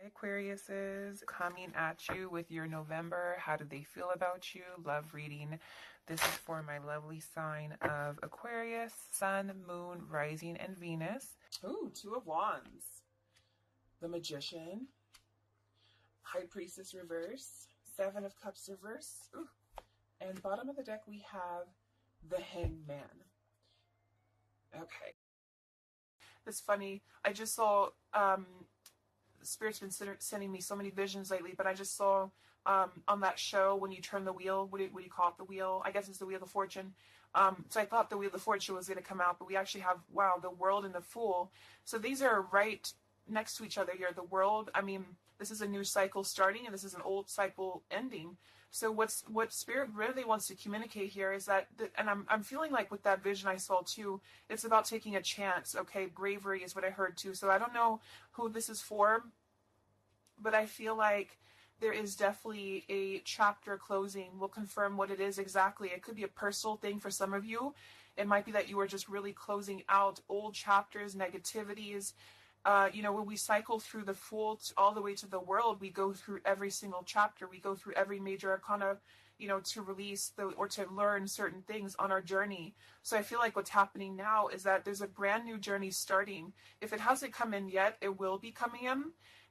Aquariuses, coming at you with your November. How do they feel about you? Love reading. This is for my lovely sign of Aquarius, Sun, Moon, Rising, and Venus. Ooh, Two of Wands. The Magician. High Priestess reverse. Seven of Cups reverse. Ooh. And bottom of the deck we have the Hangman. Okay. It's funny. I just saw Spirit's been sending me so many visions lately, but I just saw on that show when you turn the wheel, what do you call it? The wheel? I guess it's the Wheel of Fortune. So I thought the Wheel of Fortune was going to come out, but we actually have, wow, the World and the Fool. So these are right next to each other here. The World, I mean, this is a new cycle starting, and this is an old cycle ending. So what Spirit really wants to communicate here is that, and I'm feeling like with that vision I saw too, it's about taking a chance. Okay, bravery is what I heard too. So I don't know who this is for, but I feel like there is definitely a chapter closing. We'll confirm what it is exactly. It could be a personal thing for some of you. It might be that you are just really closing out old chapters, negativities. When we cycle through the Fool all the way to the World, we go through every single chapter. We go through every major arcana, to release or to learn certain things on our journey. So I feel like what's happening now is that there's a brand new journey starting. If it hasn't come in yet, it will be coming in.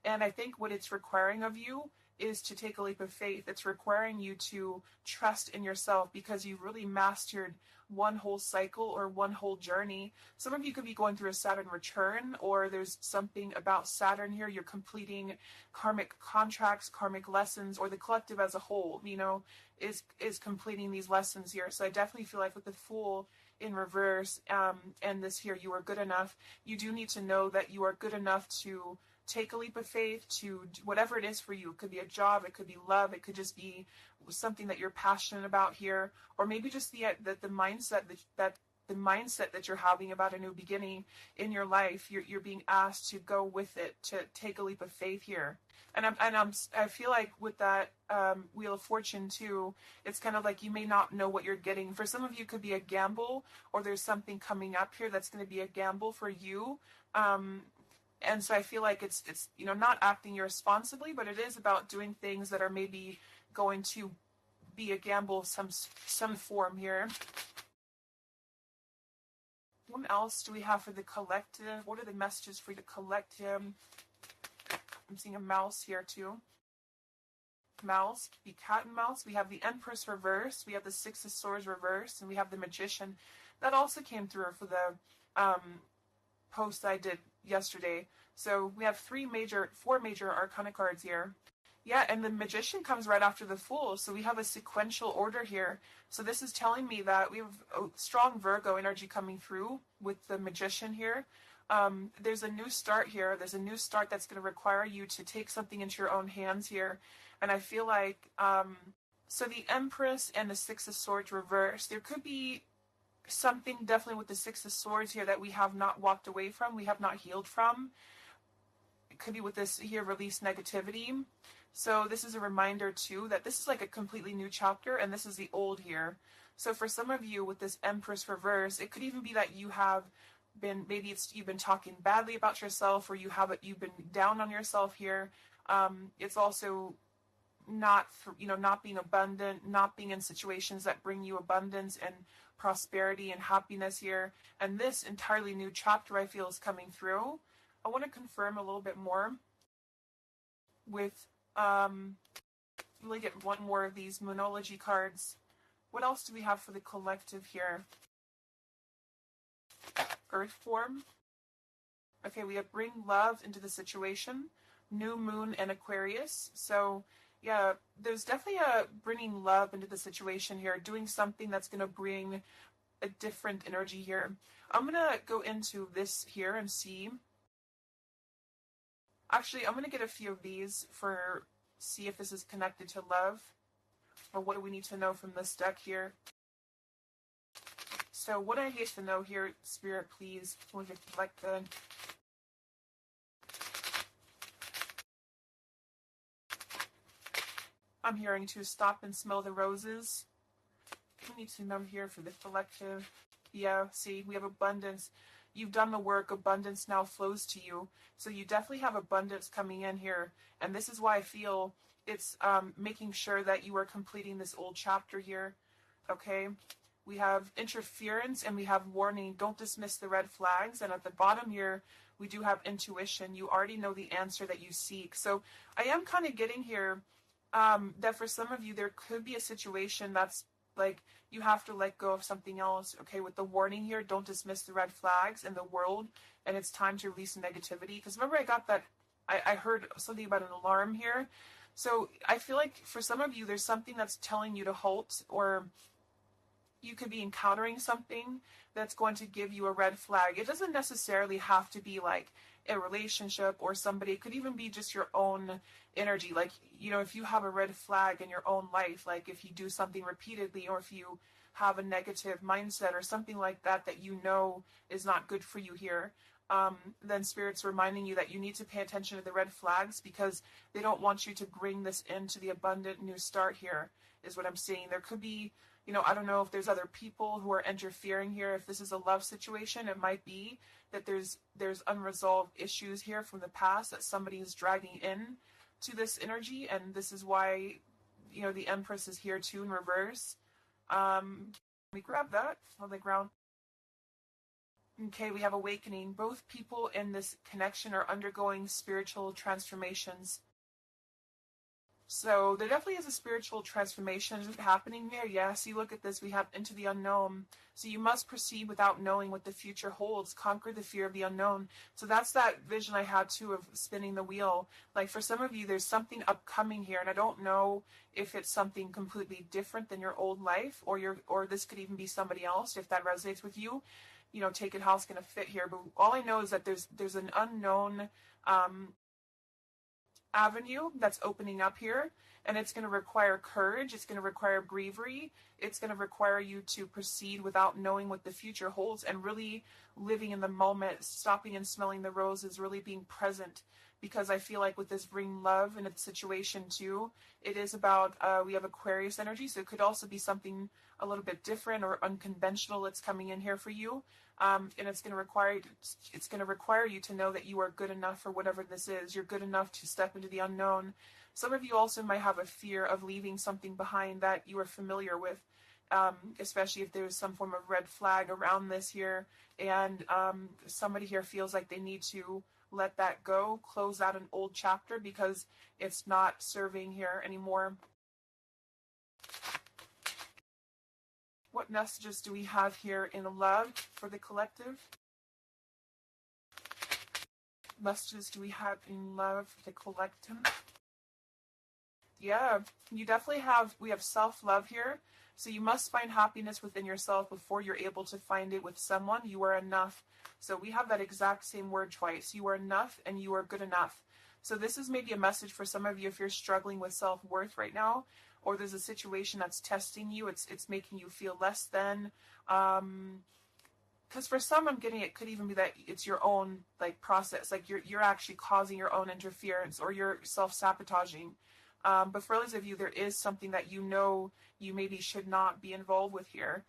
And I think what it's requiring of you is to take a leap of faith. It's requiring you to trust in yourself because you've really mastered one whole cycle or one whole journey. Some of you could be going through a Saturn return, or there's something about Saturn here. You're completing karmic contracts, karmic lessons, or the collective as a whole, is completing these lessons here. So I definitely feel like with the Fool in reverse, and this here, you are good enough. You do need to know that you are good enough to take a leap of faith, to whatever it is for you. It could be a job, it could be love, it could just be something that you're passionate about here, or maybe just the mindset that you're having about a new beginning in your life. You're being asked to go with it, to take a leap of faith here. And I feel like with that Wheel of Fortune too, it's kind of like you may not know what you're getting. For some of you, it could be a gamble, or there's something coming up here that's going to be a gamble for you. And so I feel like it's not acting irresponsibly, but it is about doing things that are maybe going to be a gamble of some form here. What else do we have for the collective? What are the messages for the collective? I'm seeing a mouse here too. Mouse, the cat and mouse. We have the Empress reverse. We have the Six of Swords reverse, and we have the Magician. That also came through for the post I did yesterday. So we have four major arcana cards here. Yeah, and the Magician comes right after the Fool. So we have a sequential order here. So this is telling me that we have a strong Virgo energy coming through with the Magician here. There's a new start here. There's a new start that's going to require you to take something into your own hands here. And I feel like, so the Empress and the Six of Swords reverse, there could be something definitely with the Six of Swords here that we have not walked away from, we have not healed from. It could be with this here, release negativity. So this is a reminder too that this is like a completely new chapter, and this is the old here. So for some of you with this Empress reverse, it could even be that you have been, you've been talking badly about yourself, or you've been down on yourself here. It's also not being abundant, not being in situations that bring you abundance and prosperity and happiness here. And this entirely new chapter I feel is coming through. I want to confirm a little bit more with really get one more of these Moonology cards. What else do we have for the collective here? Earth form. Okay, we have bring love into the situation. New Moon and Aquarius. So yeah, there's definitely a bringing love into the situation here, doing something that's going to bring a different energy here. I'm going to go into this here and see. Actually, I'm going to get a few of these see if this is connected to love, or what do we need to know from this deck here. So what I need to know here, Spirit, please, we'll get collected. I'm hearing to stop and smell the roses. We need to know here for the collective. Yeah, see, we have abundance. you've done the work, abundance now flows to you. So you definitely have abundance coming in here. And this is why I feel it's making sure that you are completing this old chapter here. Okay. We have interference and we have warning. Don't dismiss the red flags. And at the bottom here, we do have intuition. You already know the answer that you seek. So I am kind of getting here that for some of you, there could be a situation that's like you have to let go of something else. Okay, with the warning here, don't dismiss the red flags in the world. And it's time to release negativity. Because remember, I got that, I heard something about an alarm here. So I feel like for some of you, there's something that's telling you to halt, or you could be encountering something that's going to give you a red flag. It doesn't necessarily have to be like a relationship or somebody. It could even be just your own energy. Like, you know, if you have a red flag in your own life, like if you do something repeatedly, or if you have a negative mindset or something like that, that you know is not good for you here, then Spirit's reminding you that you need to pay attention to the red flags, because they don't want you to bring this into the abundant new start here, is what I'm seeing. There could be, you know, I don't know if there's other people who are interfering here. If this is a love situation, it might be that there's unresolved issues here from the past that somebody is dragging in to this energy. And this is why, you know, the Empress is here too in reverse. Let me grab that on the ground. Okay, we have awakening. Both people in this connection are undergoing spiritual transformations. So there definitely is a spiritual transformation happening there. Yes, you look at this, we have into the unknown. So you must proceed without knowing what the future holds. Conquer the fear of the unknown. So that's that vision I had too of spinning the wheel. Like for some of you, there's something upcoming here, and I don't know if it's something completely different than your old life, or this could even be somebody else. If that resonates with you, you know, take it how it's going to fit here. But all I know is that there's an unknown avenue that's opening up here, and it's going to require courage. It's going to require bravery. It's going to require you to proceed without knowing what the future holds, and really living in the moment, stopping and smelling the roses, really being present. Because I feel like with this bring love in its situation too, it is about, we have Aquarius energy, so it could also be something a little bit different or unconventional that's coming in here for you. And it's going to require you to know that you are good enough for whatever this is. You're good enough to step into the unknown. Some of you also might have a fear of leaving something behind that you are familiar with, especially if there's some form of red flag around this here, and somebody here feels like they need to let that go, close out an old chapter because it's not serving here anymore. What messages do we have here in love for the collective? Messages do we have in love for the collective? Yeah, you definitely have, we have self-love here. So you must find happiness within yourself before you're able to find it with someone. You are enough. So we have that exact same word twice. You are enough and you are good enough. So this is maybe a message for some of you if you're struggling with self-worth right now, or there's a situation that's testing you. It's making you feel less than. Because for some, I'm getting it could even be that it's your own like process. Like you're actually causing your own interference, or you're self-sabotaging. But for others of you, there is something that you know you maybe should not be involved with here.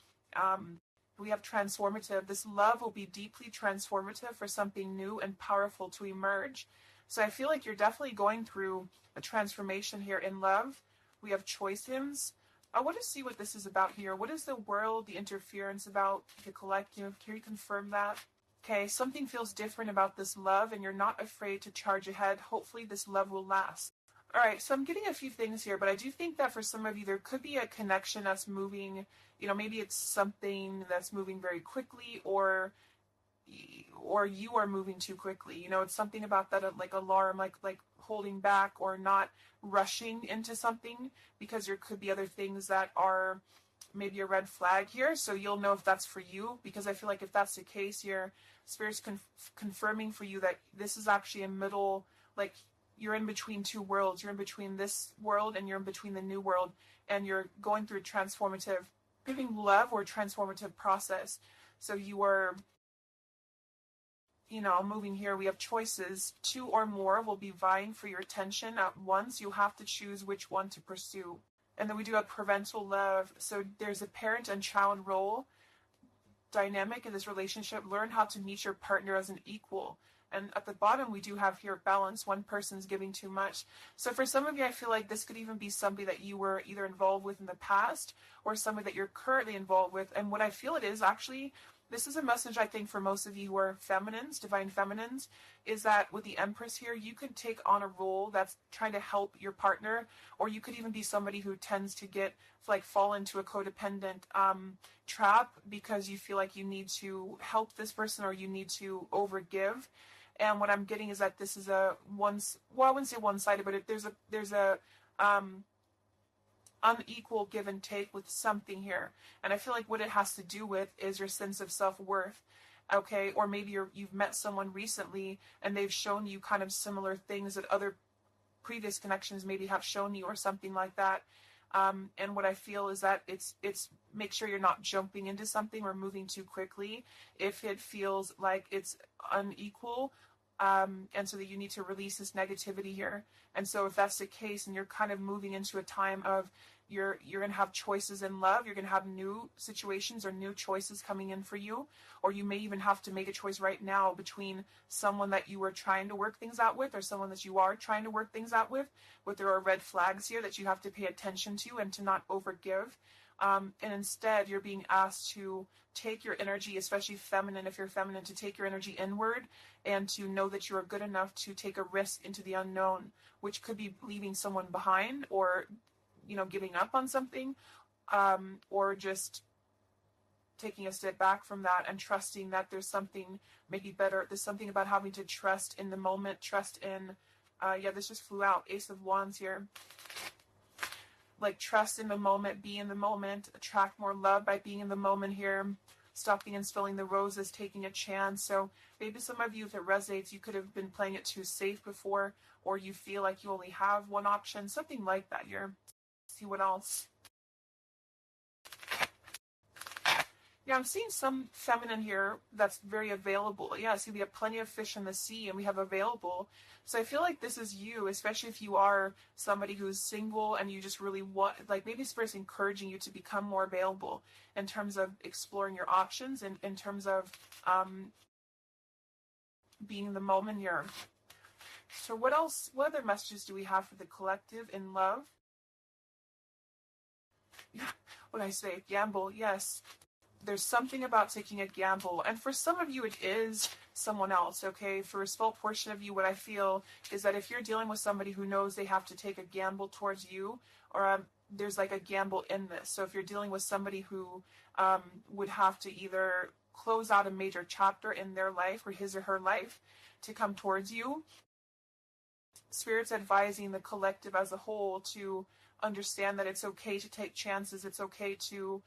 We have transformative. This love will be deeply transformative for something new and powerful to emerge. So I feel like you're definitely going through a transformation here in love. We have choice hymns. I want to see what this is about here. What is the world, the interference about, the collective? Can you confirm that? Okay, something feels different about this love, and you're not afraid to charge ahead. Hopefully this love will last. All right, so I'm getting a few things here, but I do think that for some of you, there could be a connection that's moving, you know, maybe it's something that's moving very quickly, or you are moving too quickly. You know, it's something about that, like alarm, like holding back or not rushing into something, because there could be other things that are maybe a red flag here. So you'll know if that's for you, because I feel like if that's the case here, Spirit's confirming for you that this is actually a middle, like, you're in between two worlds. You're in between this world and you're in between the new world, and you're going through a transformative, giving love or transformative process. So you are, you know, moving here. We have choices. Two or more will be vying for your attention at once. You have to choose which one to pursue. And then we do have parental love. So there's a parent and child role. dynamic in this relationship, learn how to meet your partner as an equal. And at the bottom, we do have here balance. One person's giving too much. So for some of you, I feel like this could even be somebody that you were either involved with in the past or somebody that you're currently involved with. And what I feel it is actually, this is a message I think for most of you who are feminines, divine feminines, is that with the Empress here, you could take on a role that's trying to help your partner, or you could even be somebody who tends to fall into a codependent trap because you feel like you need to help this person or you need to overgive. And what I'm getting is that this is I wouldn't say one-sided, but there's a unequal give and take with something here. And I feel like what it has to do with is your sense of self-worth. Okay, or maybe you've met someone recently and they've shown you kind of similar things that other previous connections maybe have shown you or something like that. And what I feel is that it's make sure you're not jumping into something or moving too quickly if it feels like it's unequal. And so that you need to release this negativity here. And so if that's the case and you're kind of moving into a time of you're going to have choices in love, you're going to have new situations or new choices coming in for you, or you may even have to make a choice right now between someone that you were trying to work things out with or someone that you are trying to work things out with, but there are red flags here that you have to pay attention to and to not overgive. And instead, you're being asked to take your energy, especially feminine, if you're feminine, to take your energy inward and to know that you are good enough to take a risk into the unknown, which could be leaving someone behind or, giving up on something, or just taking a step back from that and trusting that there's something maybe better. There's something about having to trust in the moment, trust in, this just flew out, Ace of Wands here. Like trust in the moment, be in the moment, attract more love by being in the moment here, stopping and spilling the roses, taking a chance. So maybe some of you, if it resonates, you could have been playing it too safe before, or you feel like you only have one option, something like that here. See what else. Yeah, I'm seeing some feminine here that's very available. Yeah, see, we have plenty of fish in the sea and we have available. So I feel like this is you, especially if you are somebody who's single and you just really want, like maybe Spirit's encouraging you to become more available in terms of exploring your options and in terms of being in the moment here. So what else, what other messages do we have for the collective in love? What did I say? Gamble, yes. There's something about taking a gamble. And for some of you, it is someone else, okay? For a small portion of you, what I feel is that if you're dealing with somebody who knows they have to take a gamble towards you, or there's like a gamble in this. So if you're dealing with somebody who would have to either close out a major chapter in their life or his or her life to come towards you, Spirit's advising the collective as a whole to understand that it's okay to take chances. It's okay to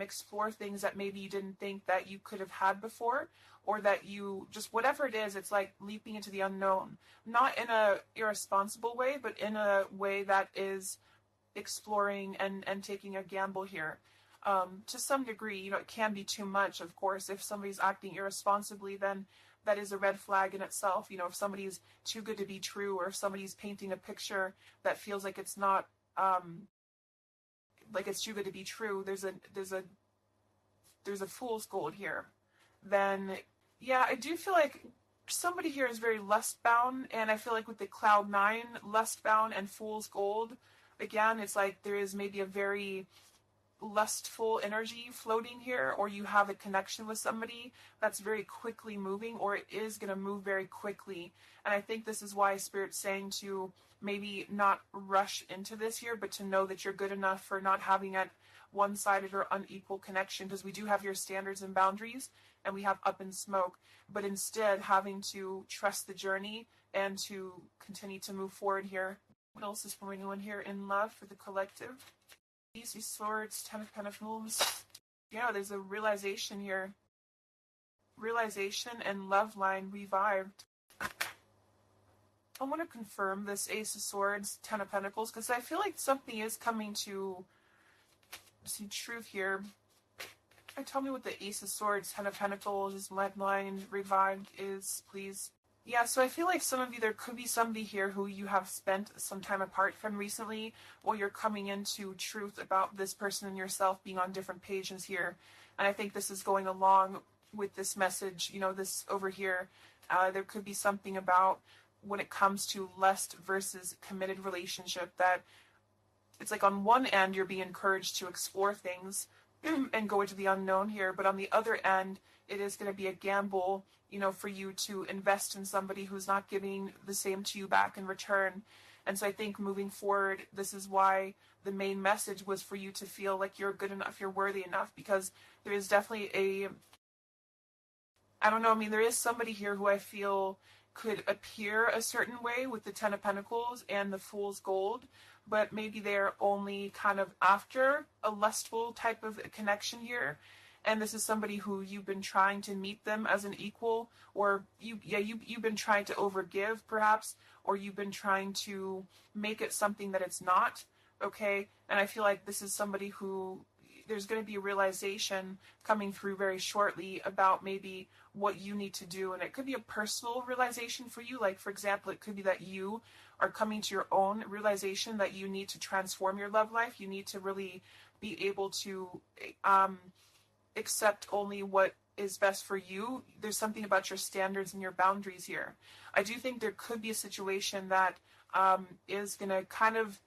explore things that maybe you didn't think that you could have had before, or that you just, whatever it is, it's like leaping into the unknown, not in a irresponsible way, but in a way that is exploring and taking a gamble here. To some degree, it can be too much, of course. If somebody's acting irresponsibly, then that is a red flag in itself. If somebody's too good to be true, or if somebody's painting a picture that feels like it's not, like it's too good to be true, there's a fool's gold here. Then yeah, I do feel like somebody here is very lust bound, and I feel like with the cloud 9, lust bound and fool's gold, again, it's like there is maybe a very lustful energy floating here, or you have a connection with somebody that's very quickly moving, or it is going to move very quickly. And I think this is why Spirit's saying to maybe not rush into this here, but to know that you're good enough for not having a one-sided or unequal connection, because we do have your standards and boundaries, and we have up in smoke, but instead having to trust the journey and to continue to move forward here. What else is for anyone here in love for the collective? Easy Swords, 10 of Pentacles. Yeah, there's a realization here. Realization and love line revived. I want to confirm this Ace of Swords, 10 of Pentacles, because I feel like something is coming to see truth here. Tell me what the Ace of Swords, 10 of Pentacles, love line revived is, please. Yeah, so I feel like some of you, there could be somebody here who you have spent some time apart from recently, or you're coming into truth about this person and yourself being on different pages here. And I think this is going along with this message, you know, this over here. There could be something about when it comes to lust versus committed relationship, that it's like on one end you're being encouraged to explore things and go into the unknown here, but on the other end it is going to be a gamble, you know, for you to invest in somebody who's not giving the same to you back in return. And so I think moving forward, this is why the main message was for you to feel like you're good enough, you're worthy enough, because there is definitely I don't know, I mean, there is somebody here who I feel could appear a certain way with the Ten of Pentacles and the Fool's Gold, but maybe they're only kind of after a lustful type of connection here. And this is somebody who you've been trying to meet them as an equal, or you've been trying to overgive perhaps, or you've been trying to make it something that it's not, okay? And I feel like this is somebody who there's going to be a realization coming through very shortly about maybe what you need to do. And it could be a personal realization for you. Like, for example, it could be that you are coming to your own realization that you need to transform your love life. You need to really be able to accept only what is best for you. There's something about your standards and your boundaries here. I do think there could be a situation that is going to kind of,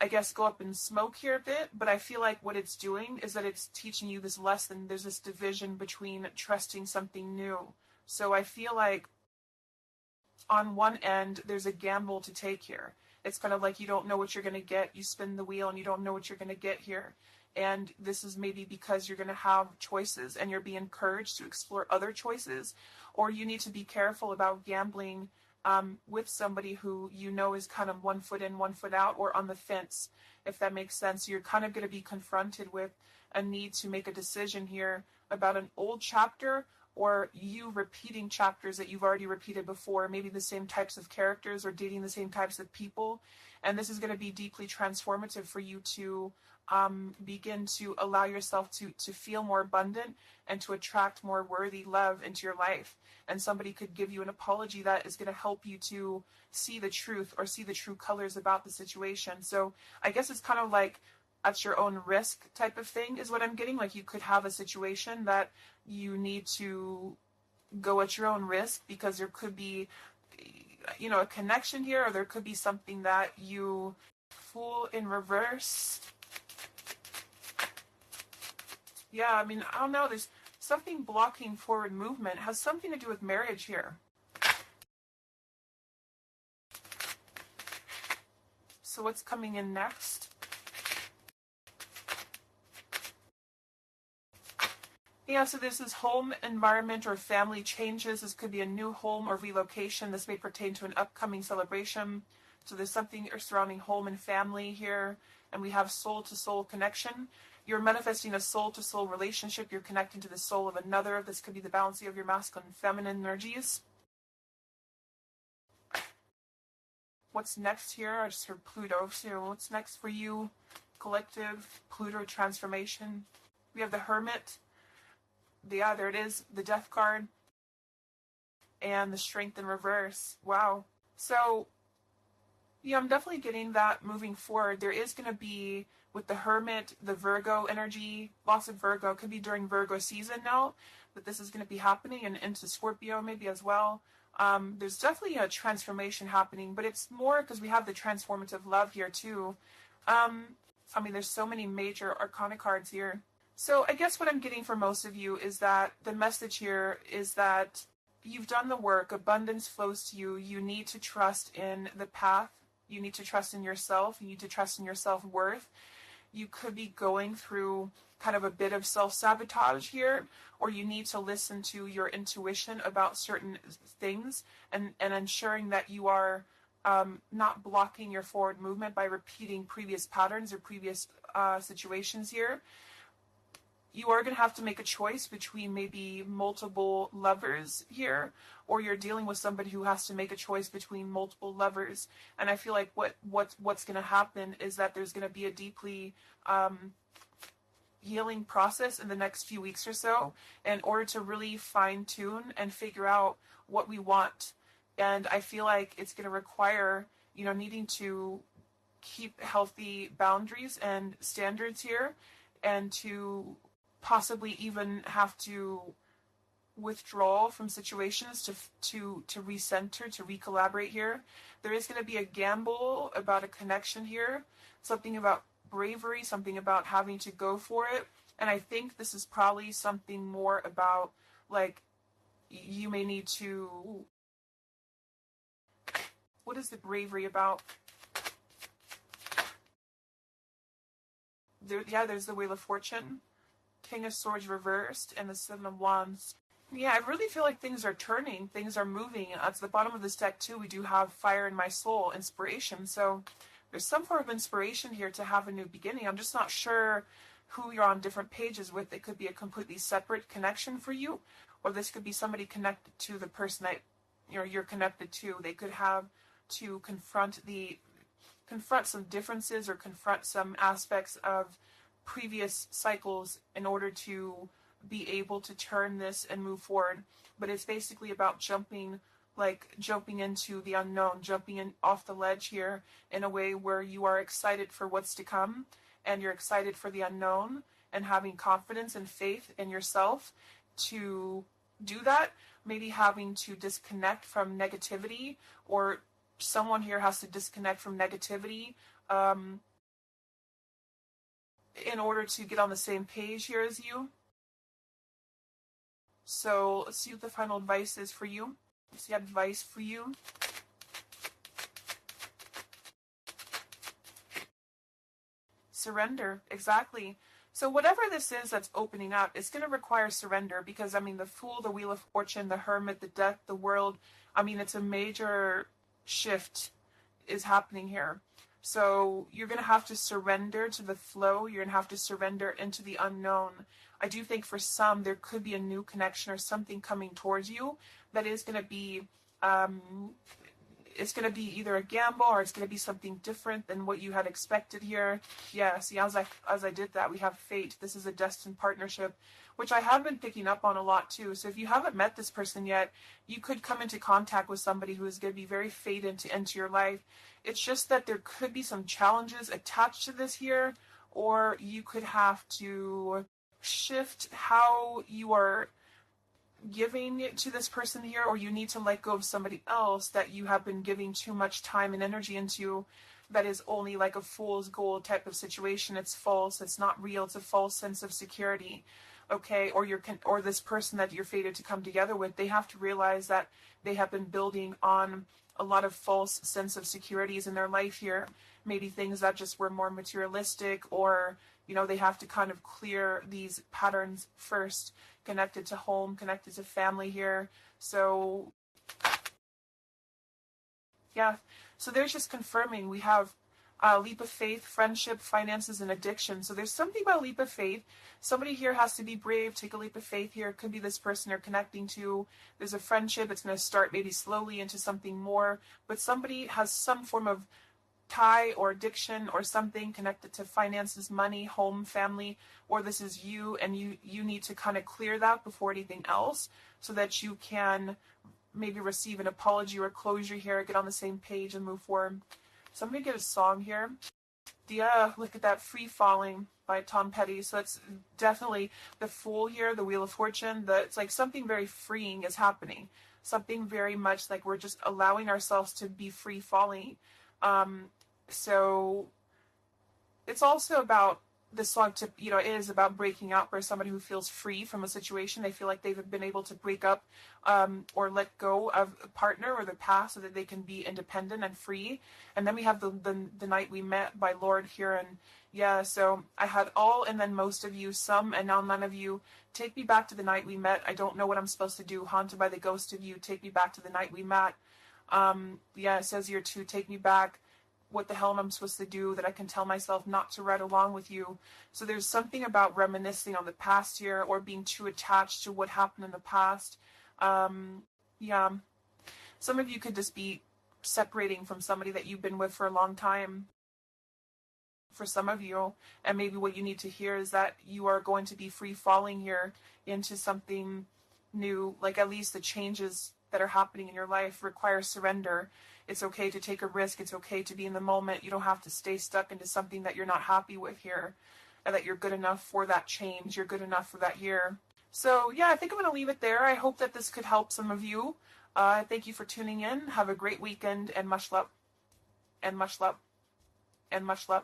I guess, go up in smoke here a bit, but I feel like what it's doing is that it's teaching you this lesson. There's this division between trusting something new. So I feel like on one end, there's a gamble to take here. It's kind of like you don't know what you're going to get. You spin the wheel and you don't know what you're going to get here. And this is maybe because you're going to have choices and you're being encouraged to explore other choices, or you need to be careful about gambling with somebody who you know is kind of 1 foot in, 1 foot out, or on the fence, if that makes sense. You're kind of going to be confronted with a need to make a decision here about an old chapter, or you repeating chapters that you've already repeated before, maybe the same types of characters or dating the same types of people. And this is going to be deeply transformative for you to begin to allow yourself to feel more abundant and to attract more worthy love into your life. And somebody could give you an apology that is going to help you to see the truth or see the true colors about the situation. So I guess it's kind of like at your own risk type of thing is what I'm getting. Like, you could have a situation that you need to go at your own risk because there could be, you know, a connection here, or there could be something that you Fool in reverse. Yeah, I mean, I don't know, there's something blocking forward movement. It has something to do with marriage here. So what's coming in next? Yeah, so this is home, environment, or family changes. This could be a new home or relocation. This may pertain to an upcoming celebration. So there's something surrounding home and family here. And we have soul-to-soul connection. You're manifesting a soul-to-soul relationship. You're connecting to the soul of another. This could be the balancing of your masculine and feminine energies. What's next here? I just heard Pluto. So what's next for you? Collective, Pluto transformation. We have the Hermit. Yeah, there it is. The Death card. And the Strength in reverse. Wow. So, yeah, I'm definitely getting that moving forward. There is going to be, with the Hermit, the Virgo energy, lots of Virgo. Could be during Virgo season now, but this is going to be happening, and into Scorpio maybe as well. There's definitely a transformation happening, but it's more because we have the transformative love here too. I mean, there's so many major arcana cards here. So I guess what I'm getting for most of you is that the message here is that you've done the work, abundance flows to you, you need to trust in the path, you need to trust in yourself, you need to trust in your self-worth. You could be going through kind of a bit of self-sabotage here, or you need to listen to your intuition about certain things and ensuring that you are not blocking your forward movement by repeating previous patterns or previous situations here. You are going to have to make a choice between maybe multiple lovers here, or you're dealing with somebody who has to make a choice between multiple lovers. And I feel like what's going to happen is that there's going to be a deeply healing process in the next few weeks or so in order to really fine tune and figure out what we want. And I feel like it's going to require, you know, needing to keep healthy boundaries and standards here, and to possibly even have to withdraw from situations to recenter, to recollaborate here. There is going to be a gamble about a connection here, something about bravery, something about having to go for it. And I think this is probably something more about, like, you may need to, what is the bravery about? There's the Wheel of Fortune, King of Swords reversed, and the Seven of Wands. Yeah, I really feel like things are turning, things are moving. At the bottom of this deck too, we do have Fire in My Soul, inspiration. So there's some form of inspiration here to have a new beginning. I'm just not sure who you're on different pages with. It could be a completely separate connection for you, or this could be somebody connected to the person that you're connected to. They could have to confront some differences or confront some aspects of previous cycles in order to be able to turn this and move forward. But it's basically about jumping into the unknown, jumping in off the ledge here in a way where you are excited for what's to come, and you're excited for the unknown, and having confidence and faith in yourself to do that. Maybe having to disconnect from negativity, or someone here has to disconnect from negativity in order to get on the same page here as you. So let's see what the final advice is for you. Let's see advice for you. Surrender, exactly. So whatever this is that's opening up, it's going to require surrender, because, I mean, the Fool, the Wheel of Fortune, the Hermit, the Death, the World, I mean, it's a major shift is happening here. So you're going to have to surrender to the flow. You're going to have to surrender into the unknown. I do think for some, there could be a new connection or something coming towards you that is going to be, it's going to be either a gamble, or it's going to be something different than what you had expected here. Yeah, see, as I did that, we have fate. This is a destined partnership, which I have been picking up on a lot too. So if you haven't met this person yet, you could come into contact with somebody who is going to be very fated to enter your life. It's just that there could be some challenges attached to this here, or you could have to shift how you are giving it to this person here, or you need to let go of somebody else that you have been giving too much time and energy into, that is only like a fool's gold type of situation. It's false, it's not real, it's a false sense of security. Okay, or this person that you're fated to come together with, they have to realize that they have been building on a lot of false sense of securities in their life here. Maybe things that just were more materialistic, or they have to kind of clear these patterns first, connected to home, connected to family here. So yeah, so there's just confirming. We have leap of faith, friendship, finances, and addiction. So there's something about leap of faith. Somebody here has to be brave, take a leap of faith here. It could be this person you're connecting to. There's a friendship. It's going to start maybe slowly into something more, but somebody has some form of tie or addiction or something connected to finances, money, home, family, or this is you, and you need to kind of clear that before anything else, so that you can maybe receive an apology or closure here, get on the same page and move forward. So I'm going to get a song here. Look at that, Free Falling by Tom Petty. So it's definitely the Fool here, the Wheel of Fortune. It's like something very freeing is happening. Something very much like we're just allowing ourselves to be free falling. So it's also about this song it is about breaking up, or somebody who feels free from a situation. They feel like they've been able to break up or let go of a partner or the past, so that they can be independent and free. And then we have the Night We Met by Lorde here. And yeah, so I had all and then most of you, some and now none of you. Take me back to the night we met. I don't know what I'm supposed to do. Haunted by the ghost of you. Take me back to the night we met. It says here too, take me back. What the hell am I supposed to do that I can tell myself not to ride along with you? So there's something about reminiscing on the past here, or being too attached to what happened in the past. Some of you could just be separating from somebody that you've been with for a long time. For some of you, and maybe what you need to hear is that you are going to be free falling here into something new. Like, at least the changes that are happening in your life require surrender. It's okay to take a risk. It's okay to be in the moment. You don't have to stay stuck into something that you're not happy with here. and that you're good enough for that change. You're good enough for that year. So yeah, I think I'm going to leave it there. I hope that this could help some of you. Thank you for tuning in. Have a great weekend, and much love. And much love. And much love.